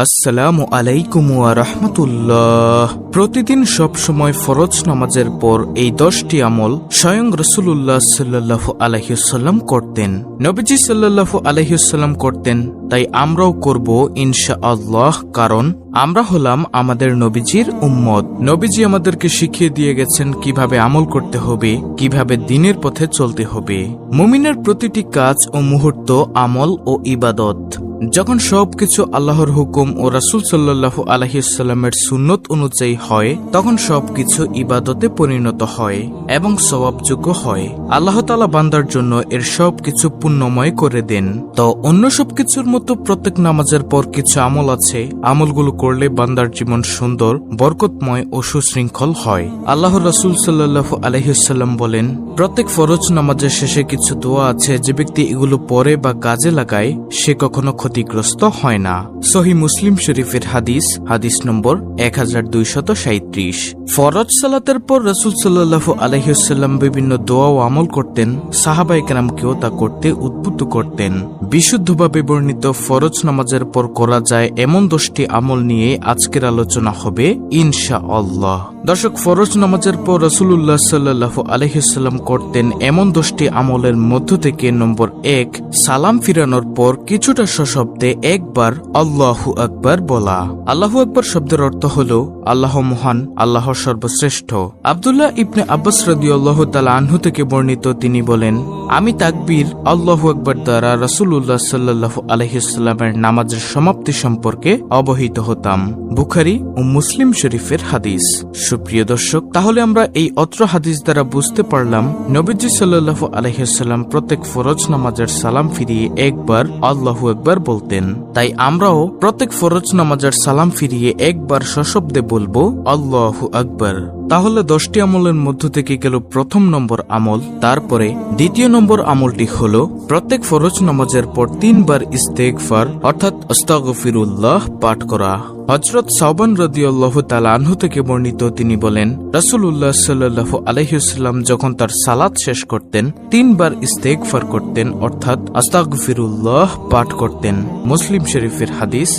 আসসালামু আলাইকুম ওয়া রাহমাতুল্লাহ। প্রতিদিন সব সময় ফরজ নামাজের পর এই 10টি আমল স্বয়ং রাসূলুল্লাহ সাল্লাল্লাহু আলাইহি ওয়াসাল্লাম করতেন। নবীজি সাল্লাল্লাহু আলাইহি ওয়াসাল্লাম করতেন, তাই আমরাও করব ইনশাআল্লাহ, কারণ আমরা হলাম আমাদের নবীজির উম্মত। নবীজি আমাদেরকে শিখিয়ে দিয়ে গেছেন কিভাবে আমল করতে হবে, কিভাবে দ্বীনের পথে চলতে হবে। মুমিনের প্রতিটি কাজ ও মুহূর্ত আমল ও ইবাদত। যখন সবকিছু আল্লাহর হুকুম ও রাসূল সাল্লাল্লাহু আলাইহি ওয়াসাল্লামের সুন্নত অনুযায়ী হয়, তখন সবকিছু ইবাদতে পরিণত হয় এবং সওয়াবযোগ্য হয়। আল্লাহ তাআলা বান্দার জন্য এর সবকিছু পুণ্যময় করে দেন। তো অন্য সবকিছুর মতো প্রত্যেক নামাজের পর কিছু আমল আছে, আমলগুলো করলে বান্দার জীবন সুন্দর, বরকতময় ও সুশৃঙ্খল হয়। আল্লাহর রাসূল সাল্লাল্লাহু আলাইহি ওয়াসাল্লাম বলেন, প্রত্যেক ফরজ নামাজের শেষে কিছু দোয়া আছে, যে ব্যক্তি এগুলো পড়ে বা কাজে লাগায় সে কখনো ক্ষতিগ্রস্ত হয় না। সহিহ মুসলিম শরীফের হাদিস নম্বর 1237। ফরজ সালাতের পর রাসূল সাল্লাল্লাহু আলাইহি ওয়াসাল্লাম বিভিন্ন দোয়া ও আমল করতেন। সাহাবায়ে কেরামকেও তা করতে উদ্বুদ্ধ করতেন। বিশুদ্ধভাবে বর্ণিত ফরজ নামাজের পর করা যায় এমন 10টি আমল নিয়ে আজকের আলোচনা হবে ইনশাআল্লাহ। দর্শক, ফরজ নামাজের পর রাসূলুল্লাহ সাল্লাল্লাহু আলাইহি ওয়াসাল্লাম করতেন এমন 10টি আমলের মধ্য থেকে নম্বর 1, সালাম ফিরানোর পর কিছুটা সশব্দে একবার আল্লাহু আকবার বলা। আল্লাহু আকবার শব্দের অর্থ হল আল্লাহ মহান, আল্লাহ সর্বশ্রেষ্ঠ। আব্দুল্লাহ ইবনে আব্বাস রাদিয়াল্লাহু তাআলা আনহু থেকে বর্ণিত, তিনি বলেন, আমি তাকবীর আল্লাহু আকবার দ্বারা রাসূলুল্লাহ সাল্লাল্লাহু আলাইহি ওয়াসাল্লামের নামাজের সমাপ্তি সম্পর্কে অবহিত হতাম। বুখারী ও মুসলিম শরীফের হাদিস। সুপ্রিয় দর্শক, তাহলে আমরা এই অত্র হাদিস দ্বারা বুঝতে পারলাম নবীজি সাল্লাল্লাহু আলাইহি ওয়াসাল্লাম প্রত্যেক ফরজ নামাজের সালাম ফিরিয়ে একবার আল্লাহু আকবার বলতেন। তাই আমরাও প্রত্যেক ফরজ নামাজের সালাম ফিরিয়ে একবার সশব্দে বলবো আল্লাহু আকবার। তাহলে 10টি আমলের মধ্য থেকে গেল প্রথম নম্বর আমল। তারপরে দ্বিতীয় নম্বর আমলটি হলো প্রত্যেক ফরজ নামাজের পর 3 বার ইস্তেগফার অর্থাৎ আস্তাগফিরুল্লাহ পাঠ করা। হযরত সাওবান রাদিয়াল্লাহু তাআলা আনহু থেকে বর্ণিত, তিনি বলেন, রাসূলুল্লাহ সাল্লাল্লাহু আলাইহি ওয়াসাল্লাম যখন তার সালাত শেষ করতেন 3 বার ইস্তেগফার করতেন অর্থাৎ আস্তাগফিরুল্লাহ পাঠ করতেন। মুসলিম শরীফের হাদিস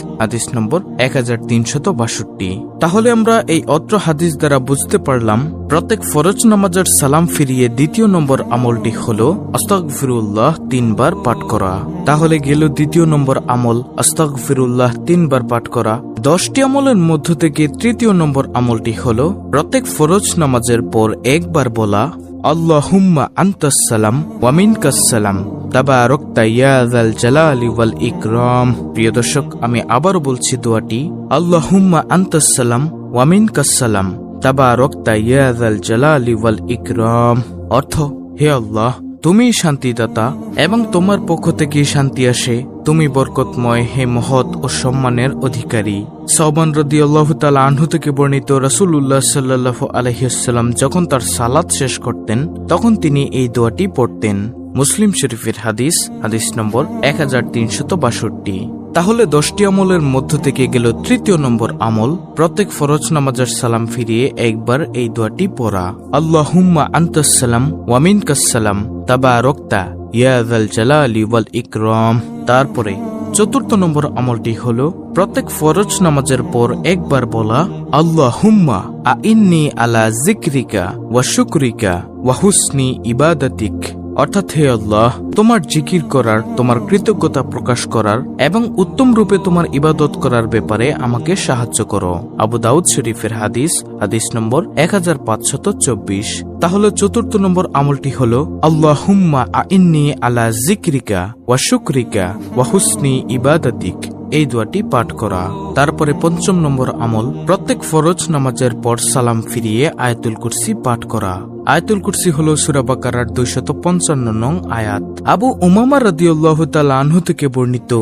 নম্বর 1362। তাহলে আমরা এই অত্র হাদিস দ্বারা বুঝতে পারলাম প্রত্যেক ফরজ নামাজের সালাম ফিরিয়ে দ্বিতীয় নম্বর আমলটি হলো আস্তাগফিরুল্লাহ 3 বার পাঠ করা। তাহলে গেল দ্বিতীয় নম্বর আমল আস্তাগফিরুল্লাহ 3 বার পাঠ করা। 10টি আমলের মধ্য থেকে তৃতীয় নম্বর আমলটি হলো প্রত্যেক ফরজ নামাজের পর একবার বলা আল্লাহুম্মা আনতাস সালাম ওয়া মিনকাস সালাম তাবারাকতা ইয়া যাল জালালি ওয়াল ইকরাম। প্রিয় দর্শক, আমি আবারও বলছি দোয়াটি, আল্লাহুম্মা আনতাস সালাম ওয়া মিনকাস সালাম তাবারাকতা ইয়া যাল জালালি ওয়াল ইকরাম। অর্থ, হে আল্লাহ, তুমি শান্তিদাতা এবং তোমার পক্ষ থেকে শান্তি আসে, তুমি বরকতময়, হে মহৎ ও সম্মানের অধিকারী। সাওবান রাদিয়াল্লাহু তাআলা আনহু থেকে বর্ণিত, রাসূলুল্লাহ সাল্লাল্লাহু আলাইহি ওয়াসাল্লাম যখন তার সালাত শেষ করতেন তখন তিনি এই দোয়াটি পড়তেন। মুসলিম শরীফের হাদিস নম্বর 1362। তাহলে 10টি আমলের মধ্য থেকে গেল তৃতীয় নম্বর আমল প্রত্যেক ফরজ নামাজের সালাম ফিরিয়ে একবার এই দোয়াটি পড়া আল্লাহুম্মা আনতাস সালাম ওয়া মিনকাস সালাম তাবারাকতা ইয়া যাল জালালি ওয়াল ইকরাম। তারপরে চতুর্থ নম্বর আমলটি হলো প্রত্যেক ফরজ নামাজের পর একবার বলা আল্লাহুম্মা আইন্নি আলা যিকরিকা ওয়া শুকরিকা ওয়া হুসনি ইবাদাতিক। অর্থাৎ, হে আল্লাহ, তোমার জিকির করার, তোমার কৃতজ্ঞতা প্রকাশ করার এবং উত্তম রূপে তোমার ইবাদত করার ব্যাপারে আমাকে সাহায্য করো। আবু দাউদ শরীফের হাদিস নম্বর 1524। তাহলে চতুর্থ নম্বর আমলটি হলো আল্লাহুম্মা আইন্নি আলা যিকরিকা ওয়া শুকরিকা ওয়া হুসনি ইবাদাতিক, এই দোয়াটি পাঠ করা। তারপরে পঞ্চম নম্বর আমল প্রত্যেক ফরজ নামাজের পর সালাম ফিরিয়ে আয়াতুল কুরসি পাঠ করা। আয়াতুল কুরসি হলো সূরা বাকারার 255 নং আয়াত। আবু উমামা রাদিয়াল্লাহু তাআলা আনহু থেকে বর্ণিত,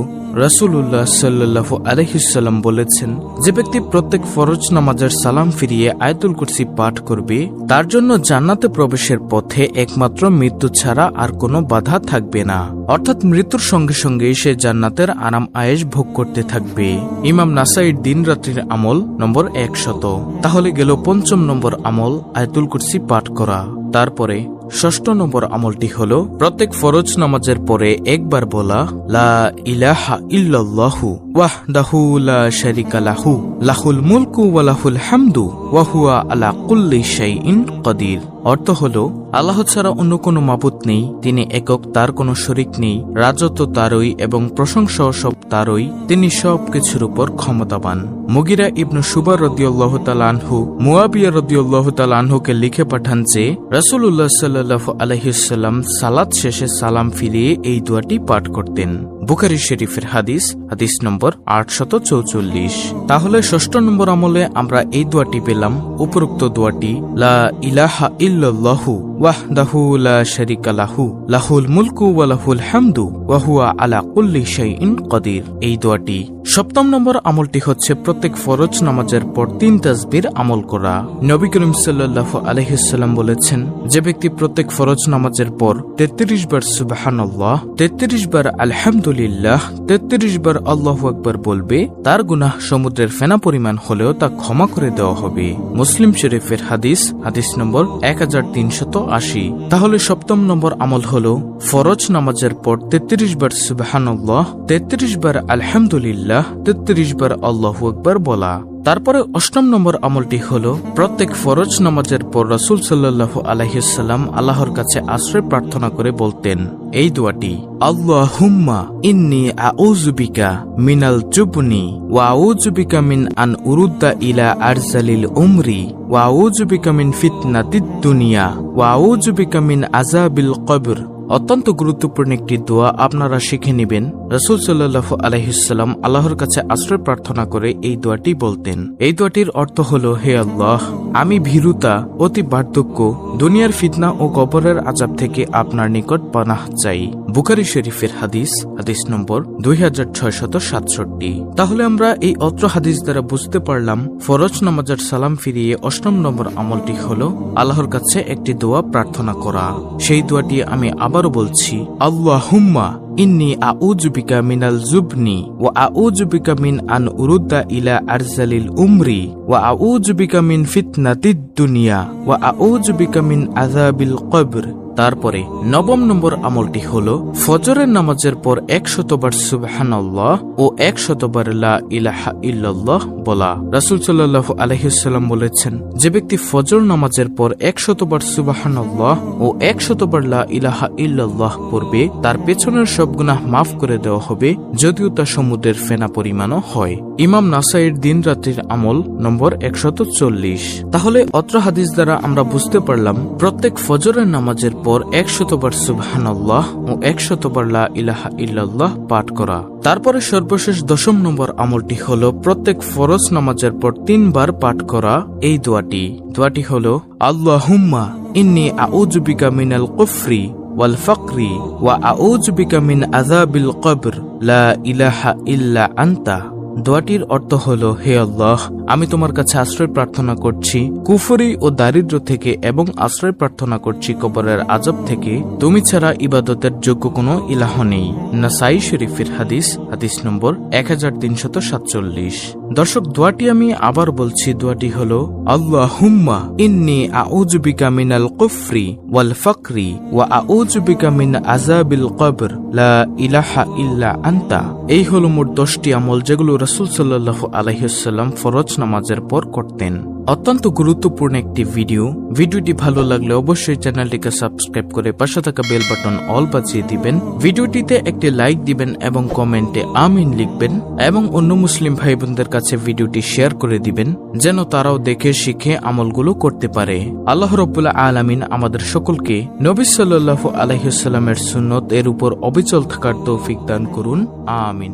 রাসূলুল্লাহ সাল্লাল্লাহু আলাইহি ওয়াসাল্লাম বলেছেন, যে ব্যক্তি প্রত্যেক ফরজ নামাজের সালাম ফিরিয়ে আয়াতুল কুরসি পাঠ করবে তার জন্য জান্নাতে প্রবেশের পথে একমাত্র মৃত্যু ছাড়া আর কোনো বাধা থাকবে না। অর্থাৎ মৃত্যুর সঙ্গে সঙ্গে সে জান্নাতের আরাম আয়েশ ভোগ করতে থাকবে। ইমাম নাসাইর দিন রাত্রির আমল নম্বর 100। তাহলে গেল পঞ্চম নম্বর আমল আয়াতুল কুরসি পাঠ করা। তারপরে ষষ্ঠ নম্বর আমলটি হলো প্রত্যেক ফরজ নামাজের পরে একবার বলা লা ইলাহা ইল্লাল্লাহু ওয়াহদাহু লা শারীকা লাহু লাহুল মুলকু ওয়া লাহুল হামদু ওয়া হুয়া আলা কুল্লি শাইইন কাদির। অর্থ হলো আল্লাহ ছাড়া অন্য কোনো মাবুদ নেই, তিনি একক, তার কোনো শরিক নেই, রাজত্ব তারই এবং প্রশংসাও সব তারই, তিনি সব কিছুর উপর ক্ষমতাবান। মুগিরা ইবনু শুবা রাদিয়াল্লাহু তাআলা আনহু মুয়াবিয়া রাদিয়াল্লাহু তাআলা আনহুকে লিখে পাঠান যে রাসূলুল্লাহ সাল্লাল্লাহু আলাইহি ওয়াসাল্লাম সালাত শেষে সালাম ফিরিয়ে এই দোয়াটি পাঠ করতেন। বুখারী শরীফের হাদিস, হাদিস নম্বর 844। তাহলে ষষ্ঠ নম্বর আমলে আমরা এই দোয়াটি পেলাম। উপরোক্ত দোয়াটি লা ইলাহা ইল্লাল্লাহু ওয়াহদাহু লা শারীকা লাহু লাহুল মুলকু ওয়া লাহুল হামদু ওয়া হুয়া আলা কুল্লি শাইইন কাদির। এই দোয়াটি। সপ্তম নম্বর আমলটি হচ্ছে প্রত্যেক ফরজ নামাজের পর 3 তাসবির আমল করা। নবী করিম সাল্লাল্লাহু আলাইহি ওয়াসাল্লাম বলেছেন, যে ব্যক্তি প্রত্যেক ফরজ নামাজের পর 33 বার সুবহানাল্লাহ, 33 বার আলহামদুলিল্লাহ, 33 বার আল্লাহু আকবার বলবে, তার গুনাহ সমুদ্রের ফেনা পরিমাণ হলেও তা ক্ষমা করে দেওয়া হবে। মুসলিম শরীফের হাদিস, হাদিস নম্বর 1380। তাহলে সপ্তম নম্বর আমল হলো ফরজ নামাজের পর 33 বার সুবহানাল্লাহ, 33 বার আলহামদুলিল্লাহ, 33 বার আল্লাহু আকবার বলা। তারপরে অষ্টম নম্বর আমলটি হলো প্রত্যেক ফরজ নামাজের পর রাসূল সাল্লাল্লাহু আলাইহি ওয়াসাল্লাম আল্লাহর কাছে আশ্রয় প্রার্থনা করে বলতেন এই দোয়াটি, আল্লাহুম্মা ইন্নী আউযু বিকা মিনাল জুবনি ওয়া আউযু বিকা মিন আন উরুদ্দা ইলা আরজালিল উমরি ওয়া আউযু বিকা মিন ফিতনাতিদ দুনিয়া ওয়া আউযু বিকা মিন আযাবিল কবর। অত্যন্ত গুরুত্বপূর্ণ একটি দোয়া, আপনারা শিখে নেবেন। রাসূল সাল্লাল্লাহু আলাইহি ওয়াসাল্লাম আল্লাহর কাছে আশ্রয় প্রার্থনা করে এই দোয়াটি বলতেন। এই দোয়াটির অর্থ হলো, হে আল্লাহ, আমি ভীরুতা, অতি বার্ধক্য, দুনিয়ার ফিতনা ও কবরের আযাব থেকে আপনার নিকট পানাহ চাই। বুখারী শরীফের হাদিস, হাদিস নম্বর 2667। তাহলে আমরা এই অত্র হাদিস দ্বারা বুঝতে পারলাম ফরজ নামাজের সালাম ফিরিয়ে অষ্টম নম্বর আমলটি হলো আল্লাহর কাছে একটি দোয়া প্রার্থনা করা। সেই দোয়াটি আমি আবারও বলছি, আল্লাহুম্মা ইন্নী আউযু বিকা মিনাল জুবনি ওয়া আউযু বিকা মিন আন উরুদ্দা ইলা আরজালিল উমরি ওয়া আউযু বিকা মিন ফিতনাতিদ দুনিয়া ওয়া আউযু বিকা মিন আযাবিল কবর। তারপরে নবম নম্বর আমলটি হলো ফজরের নামাজের পর 100 বার সুবহানাল্লাহ ও 100 বার লা ইলাহা ইল্লাল্লাহ বলা। রাসূল সাল্লাল্লাহু আলাইহি ওয়াসাল্লাম বলেছেন, যে ব্যক্তি ফজর নামাজের পর 100 বার সুবহানাল্লাহ ও 100 বার লা ইলাহা ইল্লাল্লাহ পড়বে, তার পেছনের সব গুনাহ মাফ করে দেওয়া হবে, যদিও তা সমুদ্রের ফেনা পরিমাণও হয়। ইমাম নাসাইর দিন রাত্রির আমল নম্বর 140। তাহলে অত্র হাদিস দ্বারা আমরা বুঝতে পারলাম প্রত্যেক ফজরের নামাজের পর 100 বার সুবহানাল্লাহ ও 100 বার লা ইলাহা ইল্লাল্লাহ পাঠ করা। তারপরে সর্বশেষ দশম নম্বর আমলটি হলো প্রত্যেক ফরজ নামাজের পর 3 বার পাঠ করা এই দোয়াটি হলো, আল্লাহুম্মা ইন্নী আউযু বিকা মিনাল কুফরি ওয়াল ফাকরি ওয়া আউযু বিকা মিন আযাবিল কবর লা ইলাহা ইল্লা আনতা। দোয়াটির অর্থ হলো, হে আল্লাহ, আমি তোমার কাছে আশ্রয় প্রার্থনা করছি কুফরি ও দারিদ্র্য থেকে এবং আশ্রয় প্রার্থনা করছি কবরের আযাব থেকে, তুমি ছাড়া ইবাদতের যোগ্য কোনো ইলাহ নেই। নাসাই শরীফের হাদিস, হাদিস নম্বর 1347। দর্শক, দোয়াটি আমি আবার বলছি। দোয়াটি হলো, আল্লাহুম্মা ইন্নী আউযু বিকা মিনাল কুফরি ওয়াল ফাকরি ওয়া আউযু বিকা মিন আযাবিল কবর লা ইলাহা ইল্লা আনতা। এই হলো মোট 10টি আমল যেগুলো রাসূল সাল্লাল্লাহু আলাইহি ওয়াসাল্লাম ফরজ নামাজের পর করতেন। অত্যন্ত গুরুত্বপূর্ণ একটি ভিডিওটি ভালো লাগলে অবশ্যই চ্যানেলটিকে সাবস্ক্রাইব করে পাশে থাকা বেল বাটন অল বাজিয়ে দিবেন। ভিডিওটিতে একটি লাইক দিবেন এবং কমেন্টে আমিন লিখবেন এবং অন্য মুসলিম ভাই বোনদের কাছে ভিডিওটি শেয়ার করে দিবেন, যেন তারাও দেখে শিখে আমলগুলো করতে পারে। আল্লাহ রাব্বুল আলামিন আমাদের সকলকে নবী সাল্লাল্লাহু আলাইহি ওয়াসাল্লামের সুন্নত এর উপর অবিচল থাকার তৌফিক দান করুন। আমিন।